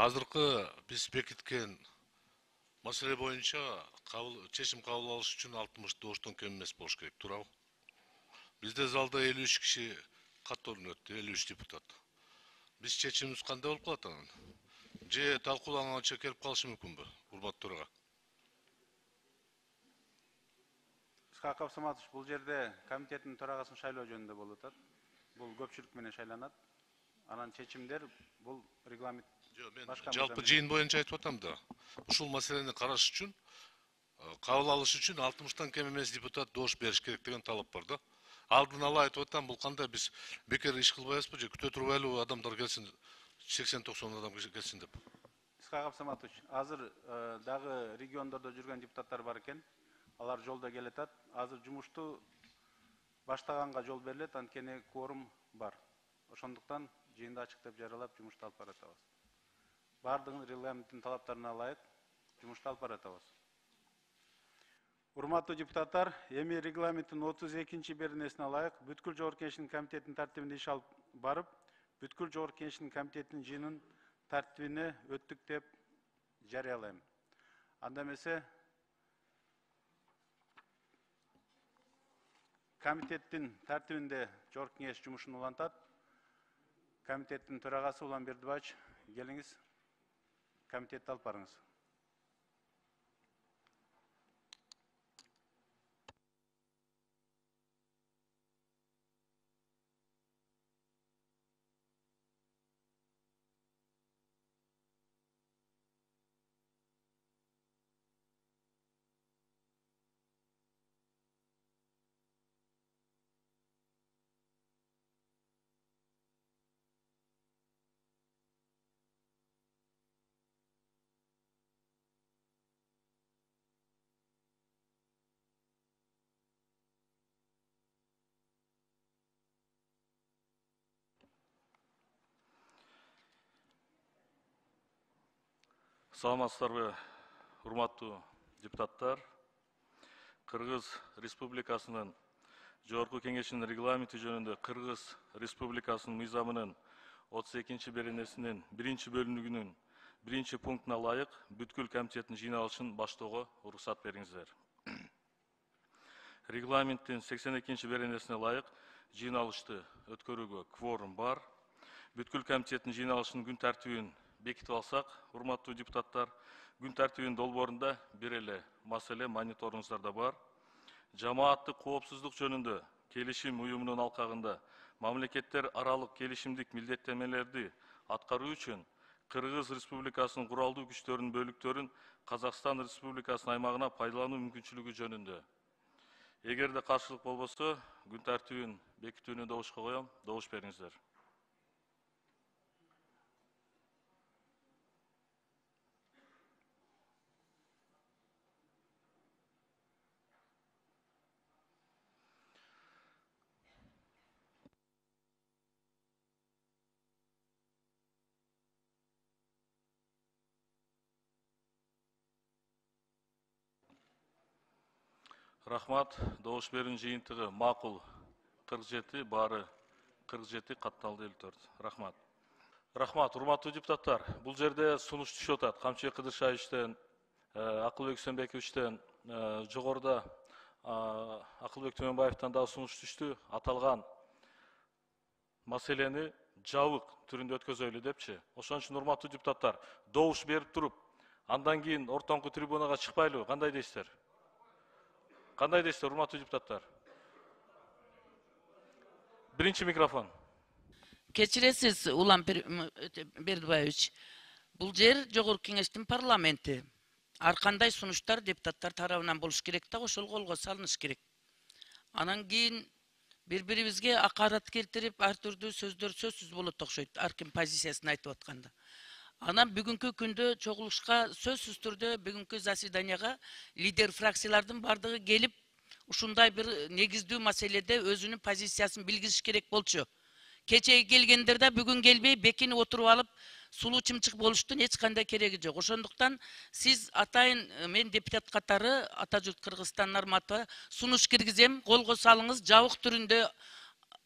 азыркы биз бекиткен маселе боюнча чечим кабыл алыш үчүн 60 кем эмес болуш керек, туурабы? Бизде залда 53 киши каттоодон өттү, 53 депутат. Биз чечимибиз кандай болуп калат анан? Же талкууланганча келип калышы мүмкүнбү, урматтуу төрага? Исхаков Саматович, бул жерде комитеттин төрагасын шайлоо жөнүндө болуп атат. Бул көпчүлүк менен шайланат. Анан чечимдер бул регламент. Жалпы жыйын боюнча айтып атам да. Ушул маселени караш үчүн, кабыл алыш үчүн 60 кем эмес депутат добуш бериш керек деген талап бар да. Алдын ала айтып атам, бул кандай биз бекер иш кылбайбызбы же күтө турбайлы адамдар келсин, 80-90 адам келсин деп. Исхаков Саматович, азыр дагы региондордо жүргөн депутаттар бар экен. Алар жолда келетат. Азыр жумушту баштаганга жол берилет, анткени кворум бар. Ошондуктан жыйынды ачык деп жарыялап жумушту алып баратабыз. Бардыгын регламенттин талаптарына ылайык жумушту алып баратабыз. Урматтуу депутаттар, эми регламенттин 32-беренесине ылайык бүткүл жогорку кеңештин комитетинин тартибинде иш алып барып, бүткүл жогорку кеңештин комитетинин жыйынын тартибине өттүк деп жарыялайм. Анда эмесе комитеттин тартибинде жогорку кеңеш жумушун улантат. Комитеттин төрагасы Улан Бердибаевич, келиңиз, комитетти алып барыңыз. Саламатсыздарбы, урматтуу депутаттар. Кыргыз Республикасынын Жогорку кеңешинин регламенти жөнүндө Кыргыз Республикасынын мыйзамынын 32-беренесинин 1-бөлүнүгүнүн 1-пунктуна ылайык бүткүл комитеттин жыйналышын баштоого уруксат бериңиздер. Регламенттин 82-беренесине ылайык жыйналышты өткөрүүгө кворум бар. Бүткүл комитеттин жыйналышынын күн тартибин бекитип алсак, урматтуу депутаттар, күн тартибинин долбоорунда бир эле маселе мониторингиңиздарда бар. Жамааттык коопсуздук жөнүндө келишим уюмунун алкагында мамлекеттер аралык келишимдик милдеттенмелерди аткаруу үчүн Кыргыз Республикасынын куралдуу күчтөрүнүн бөлүктөрүн Казакстан Республикасынын аймагына пайдалануу мүмкүнчүлүгү жөнүндө. Эгерде каршылык болбосо, күн тартибин бекитүүнү добушка коем. Добуш бериңиздер. Рахмат, добуш берүүнүн жыйынтыгы макул 47, баары 47, катталды 54. Рахмат. Рахмат, урматтуу депутаттар. Бул жерде сунуш түшүп атат. Камчыбек Кыдыршаевичтен, Акылбек Үсөнбековичтен, жогоруда Акылбек Төмөнбаевтан да сунуш түштү. Аталган маселени жабык түрүндө өткөзөлү депчи. Ошон үчүн урматтуу депутаттар, добуш берип туруп, андан кийин ортоңку трибунага чыкпайлыбы? Кандай дейсиздер? Кандай дейсиздер, урматтуу депутаттар? Биринчи микрофон. Кечиресиз, Улан Бердибаевич. Бул жер жогорку кеңештин парламенти. Ар кандай сунуштар депутаттар тарабынан болуш керек да, ошол колго салыныш керек. Анан кийин бири-бирибизге акарат келтирип, ар түрдүү сөздөр сөзсүз болот окшойт, ар ким позициясын айтып атканда. Анан бүгүнкү күндө чогулушка сөзсүз түрдө бүгүнкү заседанияга лидер фракциялардын бардыгы келип, ушундай бир негиздүү маселеде өзүнүн позициясын билгизиш керек болчу. Кечеги келгендер да бүгүн келбей, бекинип отуруп алып, сулуу чымчык болуштун эч кандай кереги жок. Ошондуктан сиз атайын мен депутат катары Ата журт Кыргызстан Нарматова сунуш киргизем, колго салыңыз, жабык түрүндө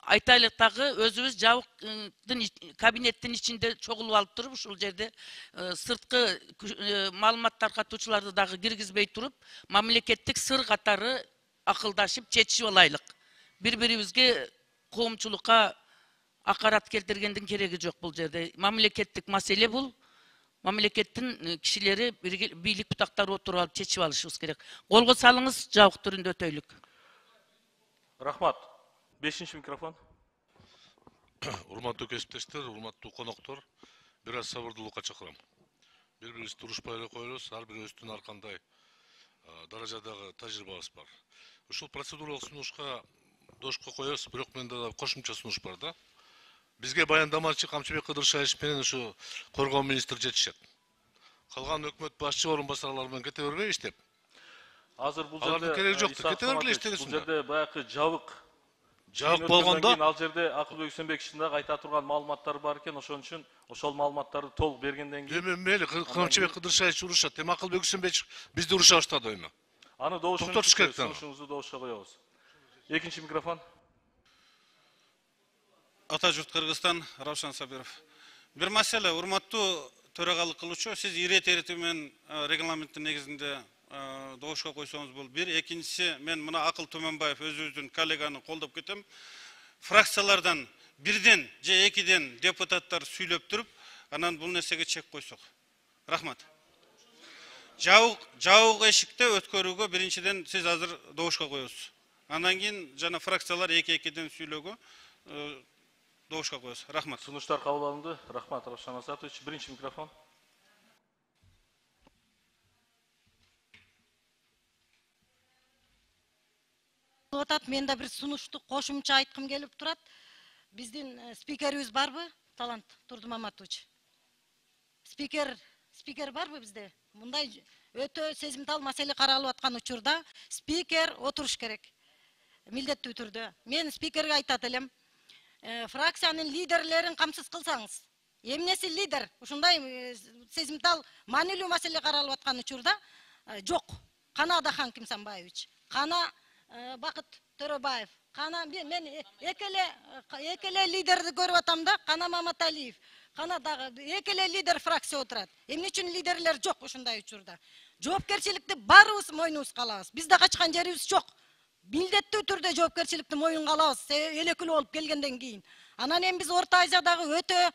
айтайлык дагы өзүбүз жабыктын кабинеттин ичинде чогулуп алып туруп ушул жерде сырткы маалымат таркатуучуларды дагы киргизбей туруп мамлекеттик сыр катары акылдашып чечишип алайлык. Бири-бирибизге коомчулукка акарат келтиргендин кереги жок бул жерде. Мамлекеттик маселе бул. Мамлекеттин кишилери бийлик бутактары отуруп алып чечип алышыбыз керек. Колго салыңыз, жабык түрүндө өтөйлүк. Рахмат. 5-ші микрофон. Урматтуу кесиптештер, урматтуу коноктор, бир аз сабырдуулукка чакырам. Бири-бирибизди турушпай эле коелубуз, ар бирибиздин ар кандай даражадагы тажрыйбабыз бар. Ушул процедуралык сунушка дошко коебуз, бирок менде да кошумча сунуш бар да. Бизге баяндамачы Камчыбек Кыдыршаевич менен ушу коргоо министр жетишет. Калган өкмөт башчы орун басарлары менен кете бербейбиз деп. Азыр бул Алардын кереги жок, кете бергиле иштегенсиң. Бул жерде баягы жабык болгондо ал жерде Акылбек Үсөнбековичтин дагы айта турган маалыматтары бар экен, ошон үчүн ошол маалыматтарды толук бергенден кийин мейли Камчыбек Кыдыршаевич урушат, эми Акылбек Үсөнбекович бизди уруша баштады эми. аны добуш Токтотуш керек да. сунушуңузду добушка коебуз. 2-ші микрофон. Атажурт Кыргызстан, Равшан Сабиров. Бир маселе, урматтуу төрагалык кылуучу, сиз ирети менен регламенттин негизинде добушка койсоңуз бул бир. Экинчиси, мен мына Акыл Төмөнбаев өзүбүздүн коллеганы колдоп кетем. Фракциялардан бирден же экиден депутаттар сүйлөп туруп, анан бул нерсеге чек койсок. Рахмат. Жабык эшикте өткөрүүгө биринчиден сиз азыр добушка коесуз. Андан кийин жана фракциялар эки-экиден сүйлөөгө добушка коесуз. Рахмат. Сунуштар кабыл алынды. Рахмат, Равшан Асатович. 1-ші микрофон. Мен да бир сунушту кошумча айткым келип турат. Биздин спикерибиз барбы? Талант Турдумаматович. Спикер барбы бизде? Мындай өтө сезимтал маселе каралып аткан учурда спикер отуруш керек. Милдеттүү түрдө. Мен спикерге айтат элем. Фракциянын лидерлерин камсыз кылсаңыз. Эмнеси лидер? Ушундай сезимтал маанилүү маселе каралып аткан учурда жок. Кана Адахан Кимсанбаевич, кана Бакыт Төрөбаев, кана мен экеле лидерди көрүп атам да, кана Маматалиев, кана дагы экеле лидер фракция отурат. Эмне үчүн лидерлер жок ушундай учурда? Жоопкерчиликти баарыбыз мойнубузга алабыз. Бизде качкан жерибиз жок. Милдеттүү түрдө жоопкерчиликти мойнунга алабыз, элекилүү болуп келгенден кийин. Анан эми биз Орто Азиядагы өтө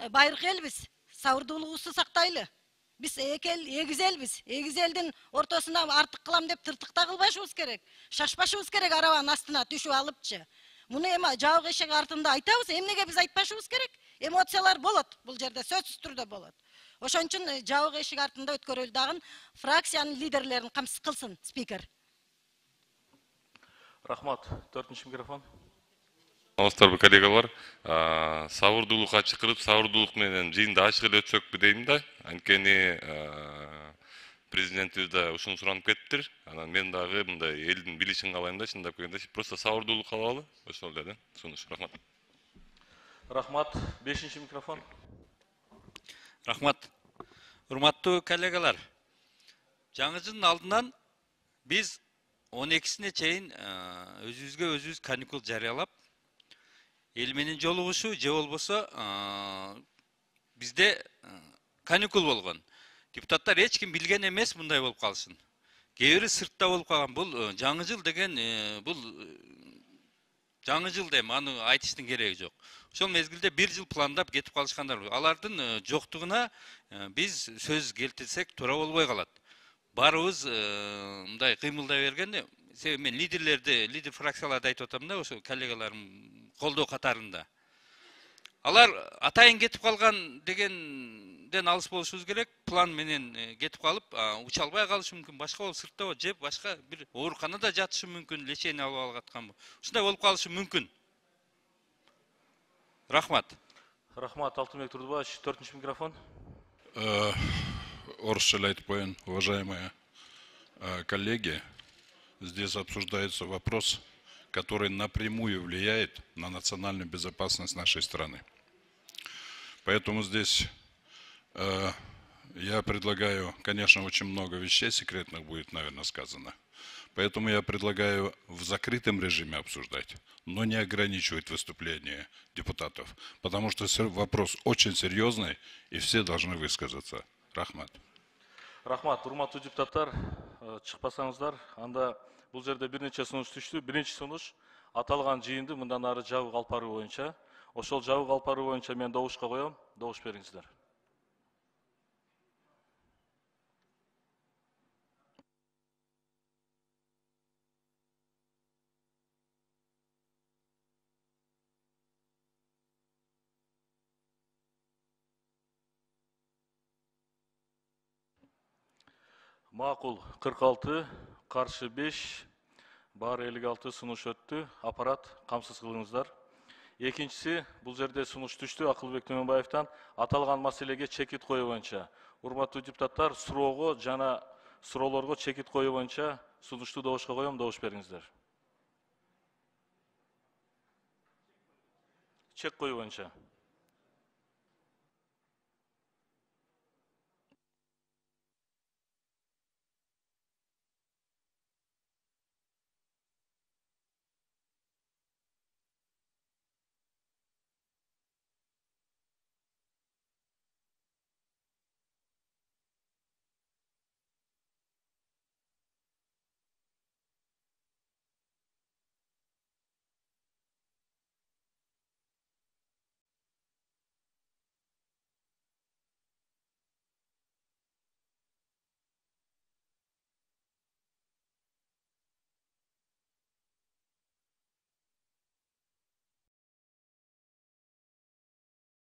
байыркы элбиз. Сабырдуулугубузду сактайлы. Биз эгиз элбиз. Эгиз элдин ортосуна артык кылам деп тыртыкта кылбашыбыз керек. Шашпашыбыз керек арабанын астына түшүп алыпчы. Муну эми жабык эшик артында айтабыз, эмнеге биз айтпашыбыз керек? Эмоциялар болот, бул жерде сөзсүз түрдө болот. Ошон үчүн жабык эшик артында өткөрүлүп дагы фракциянын лидерлерин камсыз кылсын спикер. Рахмат. 4-ші микрофон. Саламатсыздарбы коллегалар, сабырдуулукка чакырып, сабырдуулук менен жыйынды ачык эле өтсөкпү дейм да. Анткени президентибиз да ушуну суранып кетиптир. Анан мен дагы мындай элдин билишин каалайм да, чындап келгенде просто сабырдуулук калабы. Ошол эле да. Сунуш. Рахмат. Рахмат. 5-ші микрофон. Рахмат. Урматтуу коллегалар, жаңы жылдын алдынан биз 12-сине чейин өзүбүзгө өзүбүз каникул жарыялап, эл менен жолугушуу же болбосо бизде каникул болгон. Депутаттар эч ким билген эмес мындай болуп калышын. Кээ бири сыртта болуп калган. Бул жаңы жыл деген бул жаңы жыл дейм, аны айтыштын кереги жок. Ошол мезгилде 1 жыл пландап кетип калышкандар. Алардын жоктугуна биз сөз келтирсек туура болбой калат. Барыбыз мындай кыймылдай бергенде, себеби мен лидер фракцияларды айтып атам да, ошо коллегаларым колдоо катарында. Алар атайын кетип калган дегенден алыс болушубуз керек. План менен кетип калып, уча албай калышы мүмкүн, башка болуп сыртта жеп, башка бир ооруканада жатышы мүмкүн, лечение алып алгатканбы. Ушундай болуп калышы мүмкүн. Рахмат. Рахмат. Алтынбек Турдубаевич, 4-ші микрофон. Орысча айтып коеюн, уважаемые коллеги, здесь обсуждается вопрос, который напрямую влияет на национальную безопасность нашей страны. Поэтому здесь Я предлагаю, конечно, очень много вещей секретных будет, наверное, сказано. Поэтому я предлагаю в закрытом режиме обсуждать, но не ограничивать выступления депутатов. Потому что вопрос очень серьезный, и все должны высказаться. Рахмат. Рахмат, урматтуу депутаттар, чыкпасаңыздар, анда бул жерде бир нече сунуш түштү. Биринчи сунуш аталган жыйынды мындан ары жабык алып баруу боюнча. Ошол жабык алып баруу боюнча мен добушка коем. Добуш бериңиздер. Макул 46, каршы 5, бар 56 сунуш өттү. Аппарат камсыз кылыңыздар. Экинчиси, бул жерде сунуш түштү Акылбек Төмөнбаевтан аталган маселеге чекит коюу боюнча. Урматтуу депутаттар, суроого жана суроолорго чекит коюу боюнча сунушту добушка коем, добуш бериңиздер. Чек коюу боюнча.